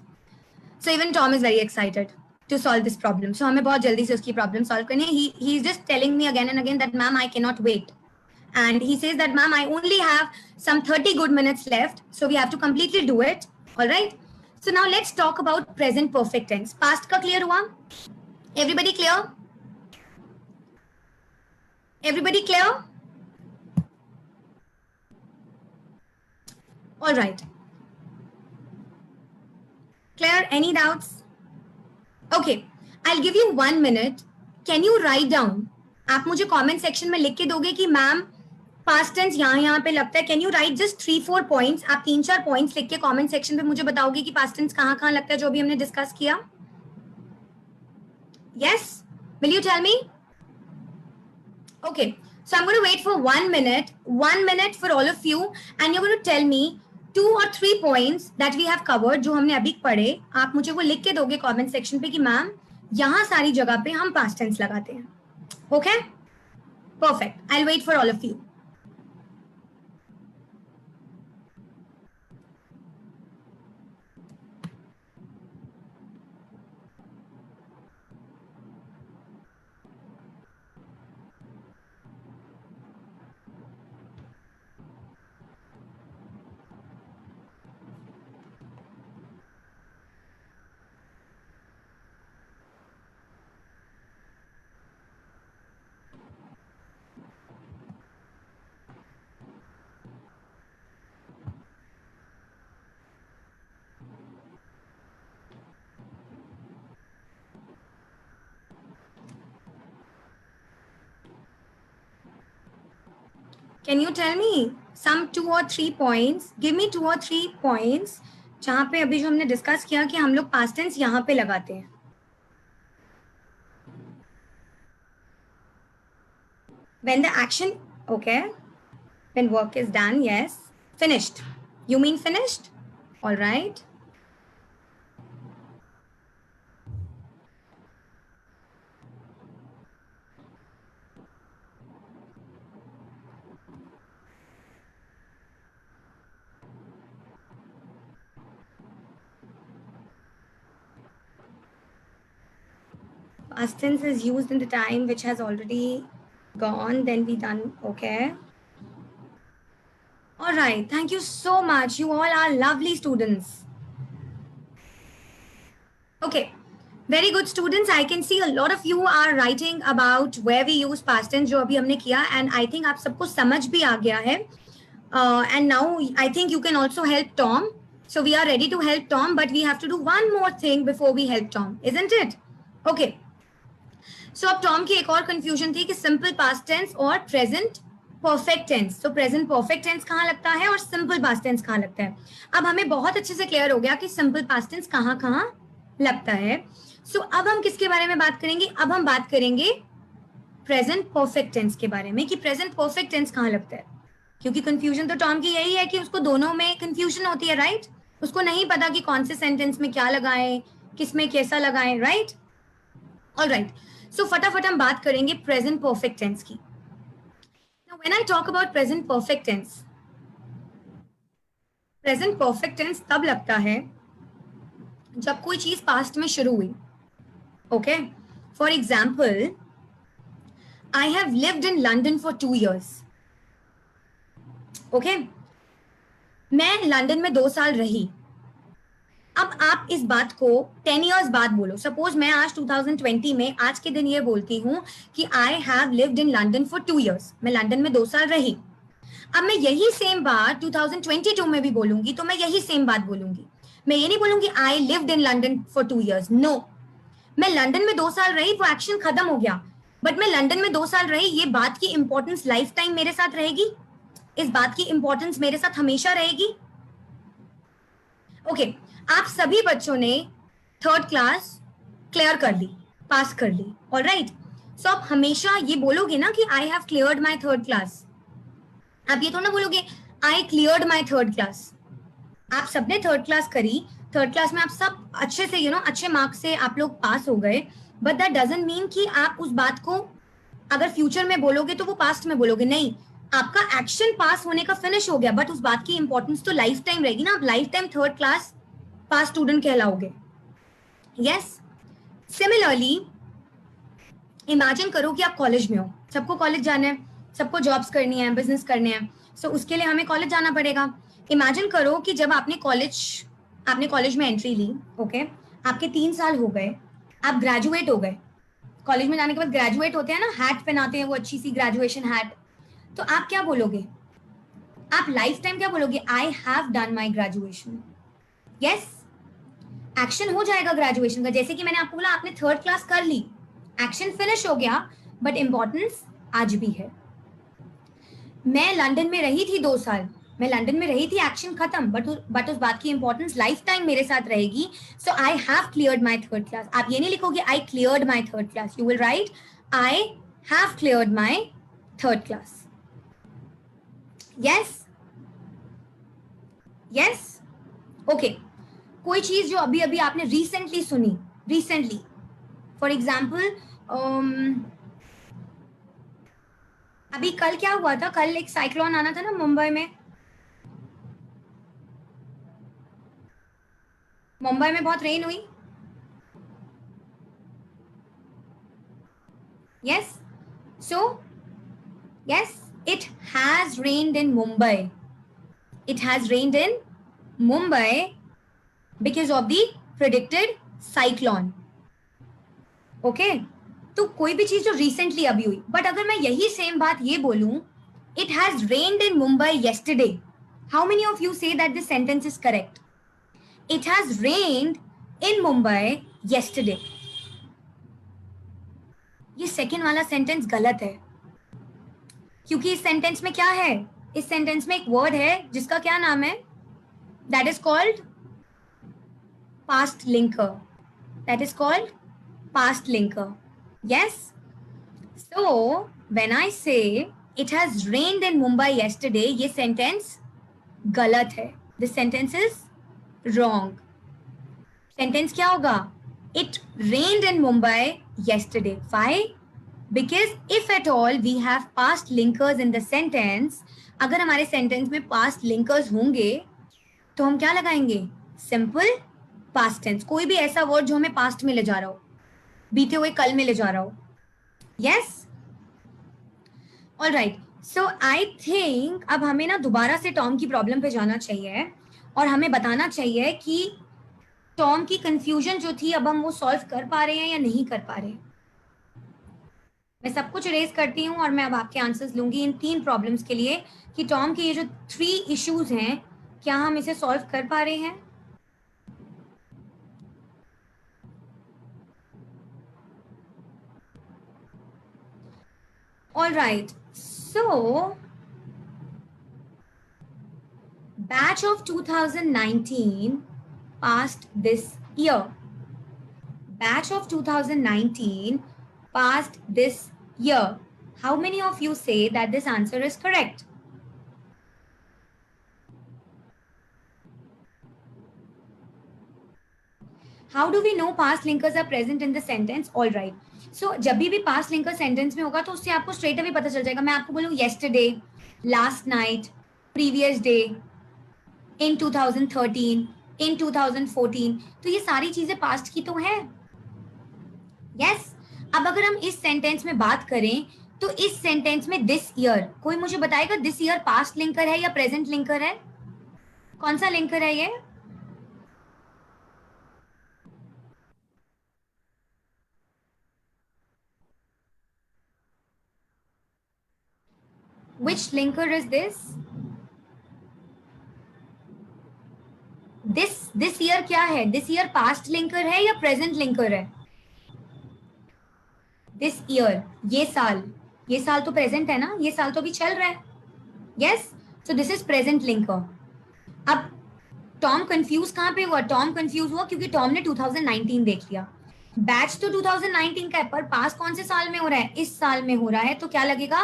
So even Tom is very excited to solve this problem. So हमें बहुत जल्दी से उसकी problem solve करनी है. He is just telling me again and again that ma'am I cannot wait. And he says that ma'am I only have some 30 good minutes left. So we have to completely do it. All right. So now let's talk about present perfect tense. Past का clear हुआ? Everybody clear? Everybody clear? All right. Clear? Any doubts? Okay. I give you 1 minute. Can you write down? आप मुझे comment section में लिख के दोगे कि ma'am past tense यहाँ पे लगता है. Can you right just 3-4 points? आप 3-4 पॉइंट्स लिख के कॉमेंट सेक्शन पे मुझे बताओगे कि पास्ट टेंस कहाँ लगता है जो अभी हमने डिस्कस किया. Yes? Will you tell me? Okay. So I'm going to wait for 1 minute. 1 minute for all of you, and you're going to tell me 2 or 3 points that we have covered जो हमने अभी पढ़े. आप मुझे वो लिख के दोगे कमेंट सेक्शन पे कि मैम यहाँ सारी जगह पे हम पास्ट टेंस लगाते हैं. Okay? Perfect. I'll wait for all of you. Can you tell me some 2 or 3 points? Give me 2 or 3 points जहाँ पे अभी जो हमने डिस्कस किया कि हम लोग पास्ट टेंस यहाँ पे लगाते हैं. When the action, okay. When work is done, yes. Finished. You mean finished? All right. Past tense is used in the time which has already gone, then we done, okay. All right, thank you so much. You all are lovely students. Okay, very good students. I can see a lot of you are writing about where we use past tense जो अभी हमने किया, and I think आप सबको समझ भी आ गया है. And now I think you can also help Tom. So we are ready to help Tom, but we have to do one more thing before we help Tom, isn't it? Okay. So अब Tom की एक और confusion थी कि simple past tense और present perfect tense. तो present perfect tense कहाँ लगता है और सिंपल पास्ट टेंस कहाँ लगता है. अब हमें बहुत अच्छे से क्लियर हो गया कि सिंपल पास्ट टेंस कहाँ लगता है. सो अब हम किसके बारे में बात करेंगे? अब हम बात करेंगे प्रेजेंट परफेक्ट टेंस के बारे में कि प्रेजेंट परफेक्ट टेंस कहाँ लगता है. क्योंकि कंफ्यूजन तो टॉम की यही है कि उसको दोनों में कंफ्यूजन होती है, राइट? उसको नहीं पता कि कौन से सेंटेंस में क्या लगाएं, किस में कैसा लगाएं, राइट? ऑलराइट, सो फटाफट हम बात करेंगे प्रेजेंट परफेक्ट टेंस की. Now when I talk about present perfect tense तब लगता है जब कोई चीज पास्ट में शुरू हुई. Okay, for example, I have lived in London for 2 years. Okay, मैं लंदन में 2 साल रही. अब आप इस बात को 10 years बाद बोलो. सपोज मैं आज 2020 में आज के दिन ये बोलती हूँ कि I have lived in London for 2 years. मैं लंदन में 2 साल रही. अब मैं यही सेम बात 2022 में भी बोलूंगी तो मैं यही सेम बात बोलूंगी. मैं ये नहीं बोलूंगी I lived in London for 2 years. No, मैं लंदन में 2 साल रही, वो एक्शन खत्म हो गया. बट मैं लंदन में 2 साल रही, ये बात की इंपॉर्टेंस लाइफ टाइम मेरे साथ रहेगी. इस बात की इंपॉर्टेंस मेरे साथ हमेशा रहेगी. ओके, आप सभी बच्चों ने 3rd क्लास क्लियर कर ली, पास कर ली. ऑलराइट, सो आप हमेशा ये बोलोगे ना कि I have cleared my 3rd class. आप ये तो ना बोलोगे आई क्लियर्ड माई 3rd क्लास. आप सबने 3rd क्लास करी, 3rd क्लास में आप सब अच्छे से अच्छे मार्क्स से आप लोग पास हो गए. बट दैट डजंट मीन कि आप उस बात को अगर फ्यूचर में बोलोगे तो वो पास्ट में बोलोगे. नहीं, आपका एक्शन पास होने का फिनिश हो गया, बट उस बात की इंपॉर्टेंस तो लाइफ टाइम रहेगी ना. आप lifetime 3rd class pass student कहलाओगे. यस, सिमिलरली इमेजिन करो कि आप कॉलेज में हो. सबको कॉलेज जाना है, सबको जॉब्स करनी है, बिजनेस करने हैं. सो उसके लिए हमें कॉलेज जाना पड़ेगा. इमेजिन करो कि जब आपने कॉलेज में एंट्री ली, ओके, आपके 3 साल हो गए, आप ग्रेजुएट हो गए. कॉलेज में जाने के बाद ग्रेजुएट होते हैं ना, हैट पहनाते हैं, वो अच्छी सी ग्रेजुएशन हैट. तो आप क्या बोलोगे? आप लाइफ टाइम क्या बोलोगे? आई have done my graduation. Yes, action हो जाएगा ग्रेजुएशन का, जैसे कि मैंने आपको बोला आपने थर्ड क्लास कर ली, एक्शन फिनिश हो गया, बट इंपॉर्टेंस आज भी है। मैं लंदन में रही थी 2 साल, मैं लंदन में रही थी, एक्शन खत्म, बट उस बात की इंपॉर्टेंस लाइफ टाइम मेरे साथ रहेगी। So I have cleared my third class. आप ये नहीं लिखोगे I cleared my third class, you will write I have cleared my third class. Yes yes okay. कोई चीज जो अभी अभी आपने रिसेंटली सुनी, रिसेंटली, फॉर एग्जाम्पल अभी कल क्या हुआ था, कल एक साइक्लोन आना था ना मुंबई में, मुंबई में बहुत रेन हुई। Yes so yes it has rained in Mumbai, it has rained in Mumbai because of the predicted cyclone. Okay तो कोई भी चीज जो रिसेंटली अभी हुई, बट अगर मैं यही सेम बात ये बोलूं, it has rained in Mumbai yesterday, how many of you say that this sentence is correct? It has rained in Mumbai yesterday. ये सेकेंड वाला सेंटेंस गलत है, क्योंकि इस सेंटेंस में क्या है, इस सेंटेंस में एक वर्ड है जिसका क्या नाम है, that is called past linker. That is called past linker. Yes? So, when I say it has rained in Mumbai yesterday, ये sentence गलत है. This sentence is wrong. Sentence क्या होगा? It rained in Mumbai yesterday. Why? Because if at all we have past linkers in the sentence, अगर हमारे sentence में past linkers होंगे, तो हम क्या लगाएंगे? Simple past tense. कोई भी ऐसा word जो हमें past में ले जा रहा हो, बीते हुए कल में ले जा रहा हो. Yes all right. So I think अब हमें ना दोबारा से टॉम की प्रॉब्लम पे जाना चाहिए और हमें बताना चाहिए कि टॉम की कंफ्यूजन जो थी अब हम वो सॉल्व कर पा रहे हैं या नहीं कर पा रहे। मैं सब कुछ इरेज करती हूँ और मैं अब आपके आंसर्स लूंगी इन 3 प्रॉब्लम्स के लिए कि टॉम के ये जो 3 इश्यूज हैं क्या हम इसे सॉल्व कर पा रहे हैं। All right so batch of 2019 passed this year. Batch of 2019 passed this year. How many of you say that this answer is correct? How do we know past linkers are present in the sentence? All right. So जब भी past linker sentence में होगा तो उससे आपको straight away पता चल जाएगा। मैं आपको बोलूँ yesterday, last night, previous day, in 2013, in 2014, तो ये सारी चीजें पास्ट की तो है। यस अब अगर हम इस सेंटेंस में बात करें तो इस सेंटेंस में दिस ईयर, कोई मुझे बताएगा दिस ईयर पास्ट लिंकर है या प्रेजेंट लिंकर है? कौन सा लिंकर है ये? Which linker is this? This year क्या है? दिस ईयर पास्ट लिंकर है या प्रेजेंट लिंकर है? दिस ईयर ये साल तो प्रेजेंट है ना, ये साल तो अभी चल रहा है। Yes so this is present linker. अब टॉम कंफ्यूज कहां पे हुआ? टॉम कंफ्यूज हुआ क्योंकि टॉम ने 2019 देख लिया। बैच तो 2019 का है पर पास कौन से साल में हो रहा है? इस साल में हो रहा है, तो क्या लगेगा?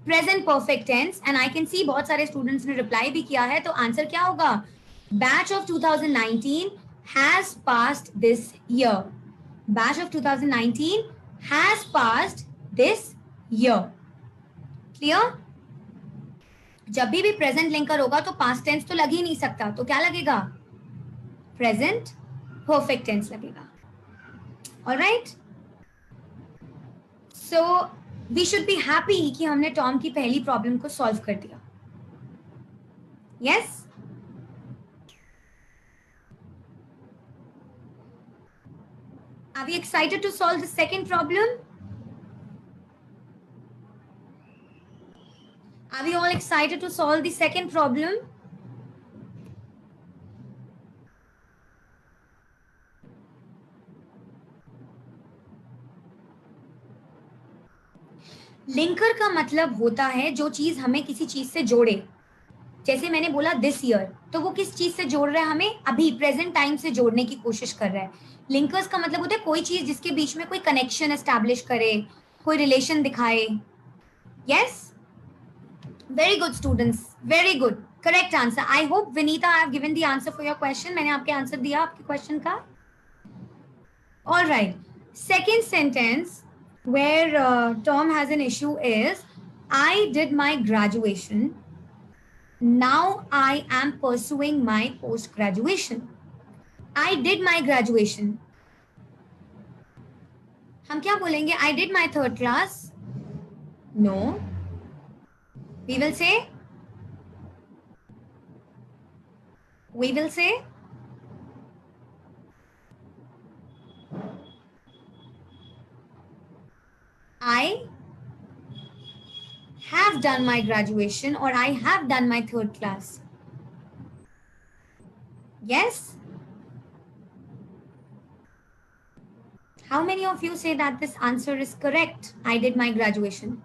Present perfect tense. And I can see बहुत सारे स्टूडेंट्स ने रिप्लाई भी किया है, तो आंसर क्या होगा? Batch of 2019 has passed this year. Batch of 2019 has passed this year. Clear? जब भी प्रेजेंट लिंकर होगा तो पास्ट टेंस तो लग ही नहीं सकता, तो क्या लगेगा? प्रेजेंट परफेक्ट टेंस लगेगा। All right so we should be happy कि हमने टॉम की पहली प्रॉब्लम को सॉल्व कर दिया। Yes are we excited to solve the second problem? Are we all excited to solve the second problem? Linker का मतलब होता है जो चीज हमें किसी चीज से जोड़े. जैसे मैंने बोला दिस ईयर, तो वो किस चीज से जोड़ रहा है हमें, अभी प्रेजेंट टाइम से जोड़ने की कोशिश कर रहा है. लिंकर्स का मतलब होता है कोई चीज जिसके बीच में कोई कनेक्शन एस्टैब्लिश करे, कोई रिलेशन दिखाए. Yes, very good students, very good. Correct answer. I hope Vinita I have given the answer for your question. मैंने आपके आंसर दिया आपके क्वेश्चन का. All right. Second sentence where Tom has an issue is, I did my graduation. Now I am pursuing my post graduation. I did my graduation. हम क्या बोलेंगे? I did my third class. No. We will say I have done my graduation or I have done my third class. Yes? How many of you say that this answer is correct? I did my graduation.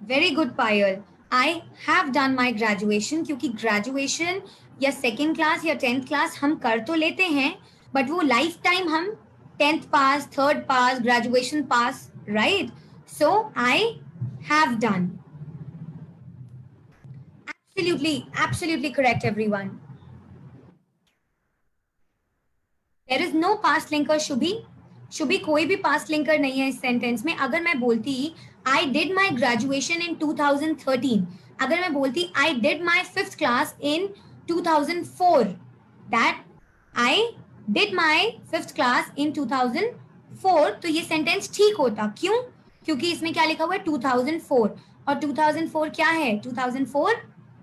Very good, Payal. I have done my graduation क्योंकि graduation या second class या 10th class हम कर तो लेते हैं, but वो life time हम 10th pass, 3rd pass, graduation pass, right? So I have done. Absolutely correct, everyone. There is no past linker, Shubhi. Shubhi कोई भी पास्ट लिंकर नहीं है इस सेंटेंस में. अगर मैं बोलती आई डिड माई ग्रेजुएशन इन 2013, अगर मैं बोलती I did my 5th class in 2004, that I did my 5th class in 2004, तो ये सेंटेंस ठीक होता. क्यों? क्योंकि इसमें क्या लिखा हुआ है? 2004. और 2004 क्या है? 2004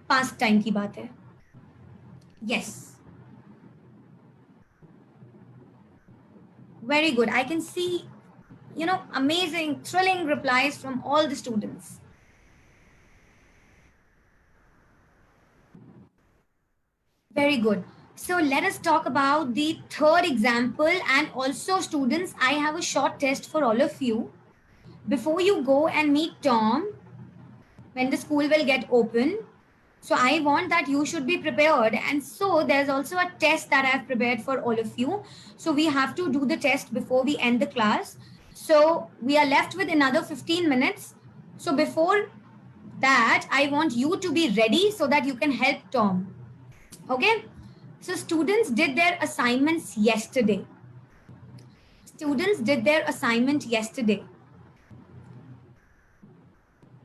पास्ट टाइम की बात है. Yes, very good. I can see, amazing, thrilling replies from all the students. Very good. So let us talk about the third example. And also, students, I have a short test for all of you. Before you go and meet Tom, when the school will get open, so I want that you should be prepared. And so there's also a test that I've prepared for all of you. So we have to do the test before we end the class. So we are left with another 15 minutes. So before that, I want you to be ready so that you can help Tom. Okay? So students did their assignments yesterday. Students did their assignment yesterday.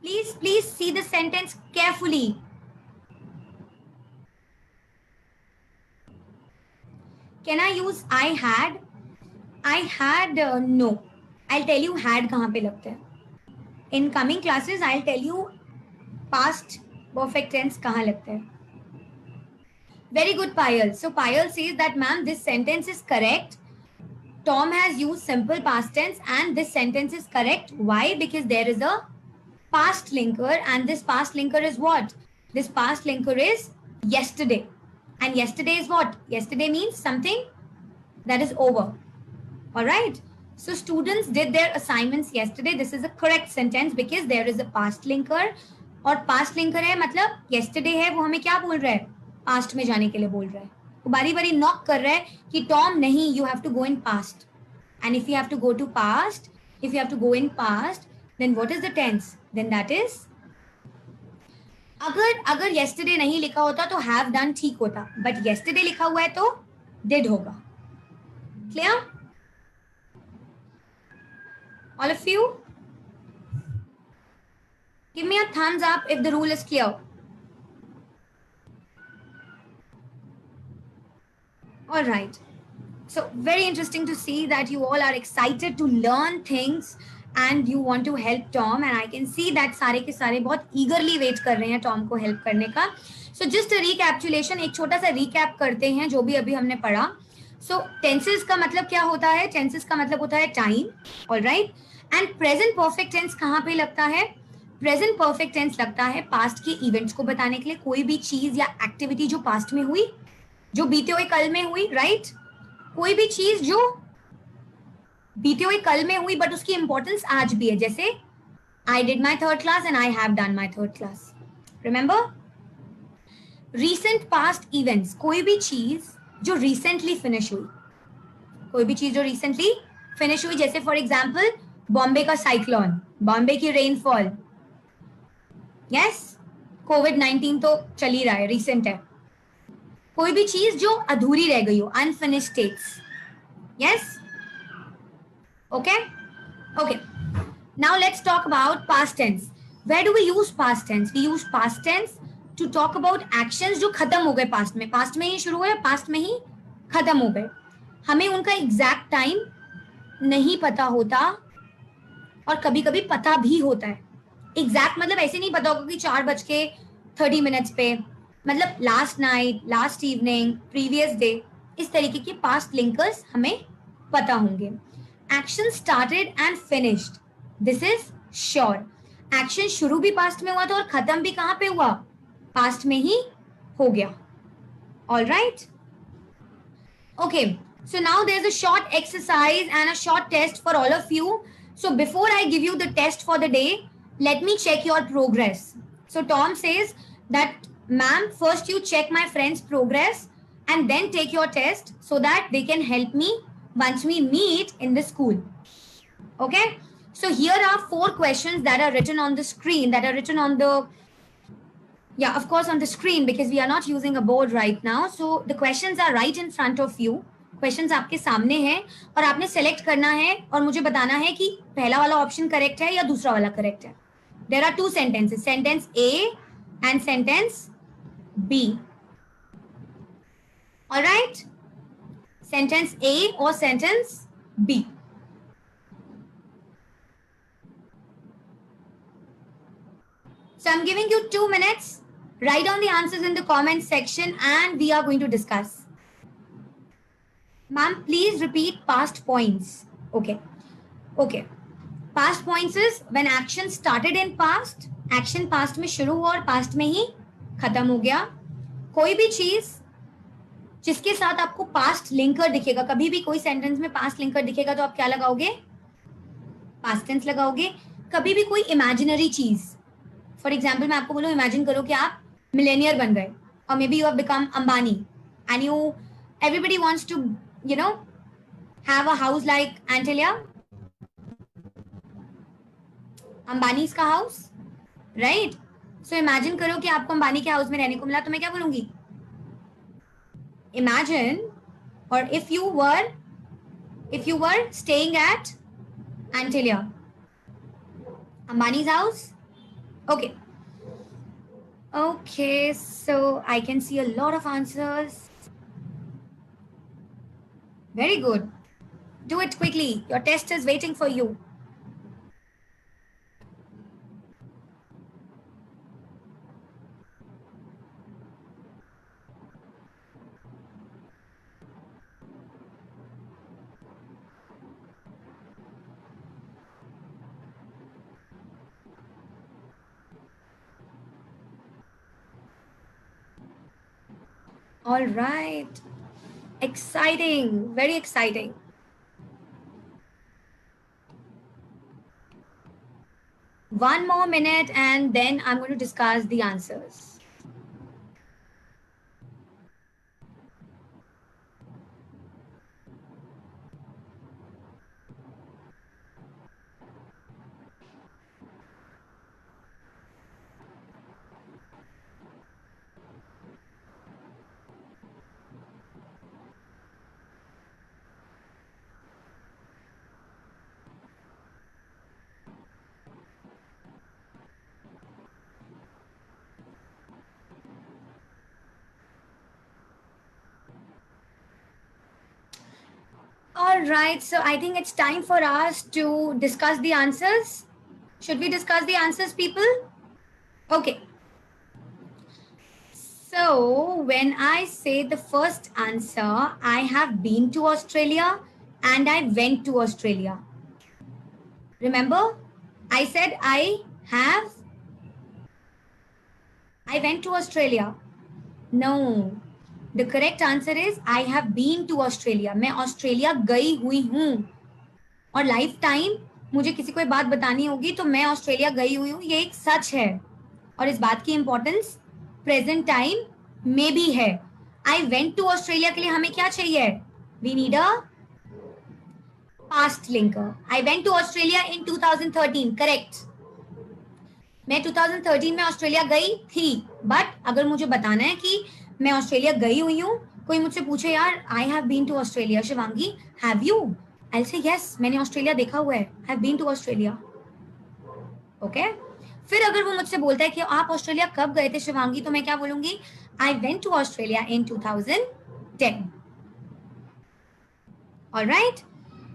Please see the sentence carefully. Can I use I had? I had, no. I'll tell you had कहाँ पे लगते हैं. In coming classes, I'll tell you past perfect tense कहाँ लगते हैं. Very good, Payal. So Payal says that, ma'am, this sentence is correct. Tom has used simple past tense and this sentence is correct. Why? Because there is a past linker, and this past linker is what? This past linker is yesterday. And yesterday is what? Yesterday means something that is over. All right. So students did their assignments yesterday. This is a correct sentence because there is a past linker. और past linker है मतलब yesterday है, वो हमें क्या बोल रहा है? Past में जाने के लिए बोल रहा है. वो बारी बारी knock कर रहा है कि Tom नहीं, you have to go in past. And if you have to go to past, if you have to go in past, then what is the tense? Then that is, अगर yesterday नहीं लिखा होता तो have done ठीक होता, but yesterday लिखा हुआ है तो did होगा. Clear? All of you? Give me a thumbs up if the rule is clear. All right. So very interesting to see that you all are excited to learn things and you want to help Tom, and I can see that सारे के सारे बहुत eagerly wait कर रहे हैं Tom को help करने का. So just a recapitulation, एक छोटा सा recap करते हैं जो भी अभी हमने पढ़ा. So tenses का मतलब क्या होता है? Tenses का मतलब होता है time, all right. And present perfect tense कहाँ पे लगता है? प्रेजेंट परफेक्ट टेंस लगता है पास्ट के इवेंट्स को बताने के लिए, कोई भी चीज या एक्टिविटी जो पास्ट में हुई, जो बीते हुए कल में हुई, राइट? कोई भी चीज जो बीते हुए कल में हुई बट उसकी इंपॉर्टेंस आज भी है, जैसे I did my third class and I have done my third class, remember? Recent past events, कोई भी चीज जो रिसेंटली फिनिश हुई, कोई भी चीज जो रिसेंटली फिनिश हुई, जैसे फॉर एग्जाम्पल बॉम्बे का साइक्लोन, बॉम्बे की रेनफॉल, यस, कोविड-19 तो चल ही रहा है, रिसेंट है। कोई भी चीज जो अधूरी रह गई हो, unfinished states, yes, okay okay. Now let's talk about past tense. Where do we use past tense? We use past tense to talk about actions जो खत्म हो गए पास्ट में ही शुरू हुए, पास्ट में ही खत्म हो गए, हमें उनका एग्जैक्ट टाइम नहीं पता होता और कभी कभी पता भी होता है। एग्जैक्ट मतलब ऐसे नहीं पता होगा कि 4:30 पे, मतलब last night, last evening, previous day, इस तरीके के पास्ट लिंकर्स हमें पता होंगे। Action started and finished, this is sure. Action शुरू भी पास्ट में हुआ था और खत्म भी कहां पे हुआ? पास्ट में ही हो गया। All right, okay. So now there's a short exercise and a short test for all of you. So before I give you the test for the day, let me check your progress. So Tom says that, ma'am, first you check my friend's progress and then take your test so that they can help me once we meet in the school. Okay? So here are 4 questions that are written on the screen, that are written on the, yeah, of course on the screen because we are not using a board right now. So the questions are right in front of you. Questions आपके सामने हैं और आपने select करना है और मुझे बताना है कि पहला वाला ऑप्शन करेक्ट है या दूसरा वाला करेक्ट है। There are 2 sentences, sentence A and sentence B. Alright, sentence A और sentence B. So I'm giving you 2 minutes. Write down the answers in the comment section and we are going to discuss. Ma'am, please repeat past points. Okay. Okay. Past points is when action started in past, action past में शुरू हुआ और past में ही खत्म हो गया। कोई भी चीज जिसके साथ आपको past linker दिखेगा, कभी भी कोई sentence में past linker दिखेगा तो आप क्या लगाओगे? past tense लगाओगे। कभी भी कोई imaginary चीज, फॉर एग्जाम्पल मैं आपको बोलूँ इमेजिन करो कि आप मिलेनियर बन गए और maybe you have become Ambani and you everybody wants to have a house like Antalya, Ambani's का हाउस, राइट? सो इमेजिन करो कि आपको अंबानी के हाउस में रहने को मिला, तो मैं क्या बोलूंगी? इमेजिन, और if you were staying at Antalya, Ambanis house. Okay. Okay, so I can see a lot of answers. Very good. Do it quickly. Your test is waiting for you. All right. Exciting. Very exciting. One more minute and then I'm going to discuss the answers. All right, so I think it's time for us to discuss the answers. Should we discuss the answers, people? Okay. So when I say the first answer, I have been to Australia and I went to Australia. Remember, I said I have I went to Australia. No. The correct answer is I have been to Australia. मैं Australia गई हुई हूँ. और life time मुझे किसी को ये बात बतानी होगी तो मैं ऑस्ट्रेलिया गई हुई हूँ, ये एक सच है. और इस बात की इंपॉर्टेंस प्रेजेंट टाइम में भी है. आई वेंट टू ऑस्ट्रेलिया के लिए हमें क्या चाहिए? We need a past linker. I went to Australia in 2013. Correct. मैं 2013 में ऑस्ट्रेलिया गई थी. बट अगर मुझे बताना है कि मैं ऑस्ट्रेलिया गई हुई हूँ, कोई मुझसे पूछे यार I have been to Australia Shivangi, have you? I say yes, मैंने ऑस्ट्रेलिया देखा हुआ है. Have been to Australia. Okay. फिर अगर वो मुझसे बोलता है कि आप ऑस्ट्रेलिया कब गए थे शिवांगी, तो मैं क्या बोलूंगी? I went to Australia in 2010. Alright.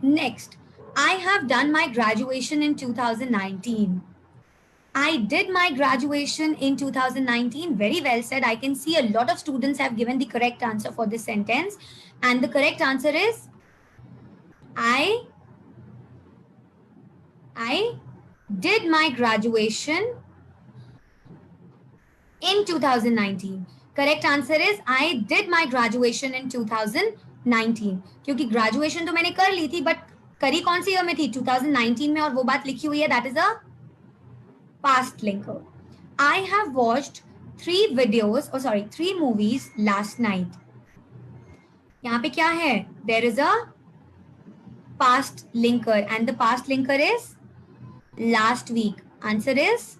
Next, I have done my graduation in 2019. I did my graduation in 2019. Very well said. I can see a lot of students have given the correct answer for this sentence. And the correct answer is I did my graduation in 2019. Correct answer is I did my graduation in 2019. क्योंकि graduation तो मैंने कर ली थी, but करी कौन सी year में थी? 2019 में. और वो बात लिखी हुई है, that is a past linker. I have watched 3 movies last night. यहाँ पे क्या है? There is a past linker and the past linker is last week. Answer is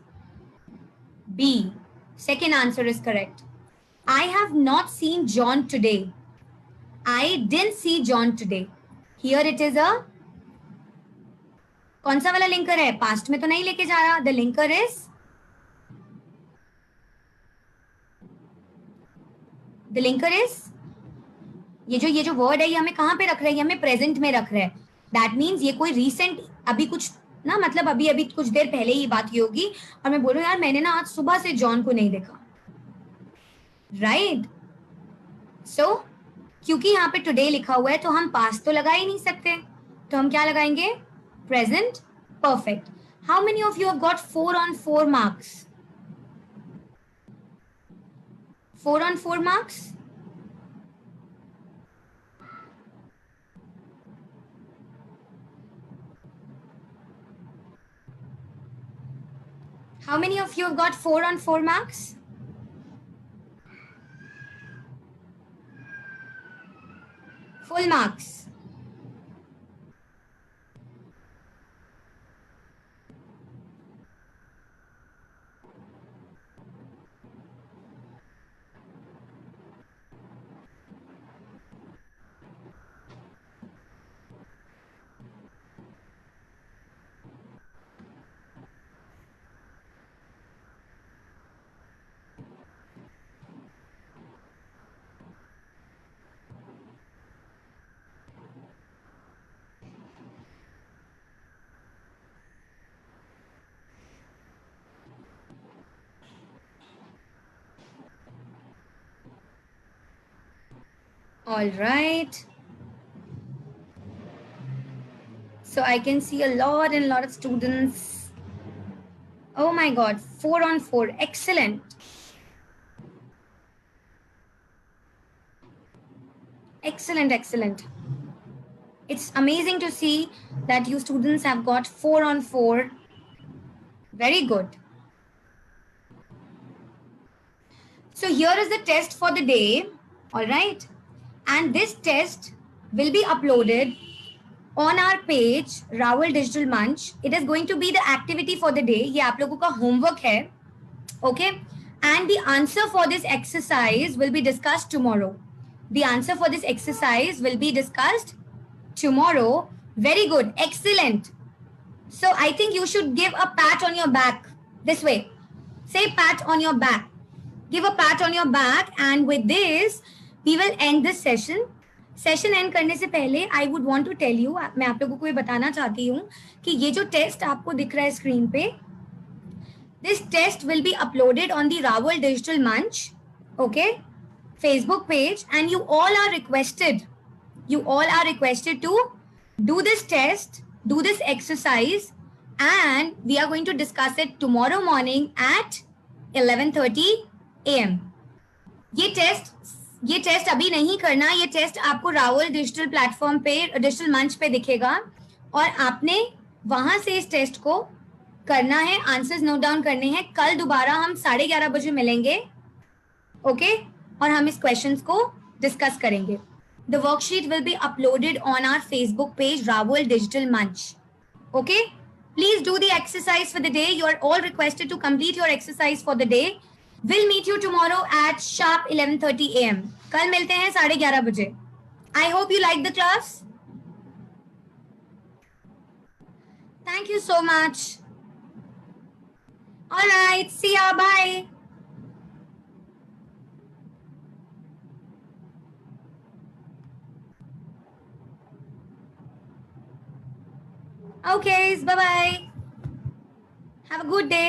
B. Second answer is correct. I have not seen John today. I didn't see John today. Here it is a कौन सा वाला linker है? Past में तो नहीं लेके जा रहा. द लिंकर इज ये जो वर्ड है ये हमें कहां पे रख रहे हैं? हमें प्रेजेंट में रख रहे हैं. दैट मीन्स ये कोई रीसेंट अभी कुछ ना, मतलब अभी कुछ देर पहले ही बात की होगी और मैं बोलूं यार मैंने ना आज सुबह से जॉन को नहीं देखा. राइट. सो क्योंकि यहाँ पे टुडे लिखा हुआ है तो हम पास्ट तो लगा ही नहीं सकते, तो हम क्या लगाएंगे? Present. Perfect. How many of you have got 4 on 4 marks? 4 on 4 marks? How many of you have got 4 on 4 marks? Full marks. All right. So I can see a lot of students. Oh my God, 4 on 4. Excellent. Excellent, excellent. It's amazing to see that you students have got 4 on 4. Very good. So here is the test for the day. All right. And this test will be uploaded on our page, Rawal Digital Munch. It is going to be the activity for the day. ये आप लोगों का homework है. Okay. And the answer for this exercise will be discussed tomorrow. The answer for this exercise will be discussed tomorrow. Very good. Excellent. So I think you should give a pat on your back. This way. Say pat on your back. Give a pat on your back. And with this, we will end this session. Session end करने से पहले I would want to tell you, मैं आप लोगों को ये बताना चाहती हूँ कि ये जो टेस्ट आपको दिख रहा है स्क्रीन पे, this test will be uploaded on the Rawal digital Manch, okay, Facebook page, and you all are requested to do this test, do this exercise, and we are going to discuss it tomorrow morning at 11:30 AM। ये test अभी नहीं करना, ये test आपको Rahul digital platform पे, digital मंच पे दिखेगा और आपने वहां से इस टेस्ट को करना है, आंसर्स नोट डाउन करने हैं। कल दोबारा हम 11:30 बजे मिलेंगे, ओके? और हम इस क्वेश्चंस को डिस्कस करेंगे। The worksheet will be uploaded on our Facebook page, Rawal Digital Munch. Okay? Please do the exercise for the day. You are all requested to complete your exercise for the day. We'll meet you tomorrow at sharp 11:30 a.m. कल मिलते हैं 11:30 बजे. I hope you like the class. Thank you so much. All right. See ya. Bye. Okay. Bye bye. Have a good day.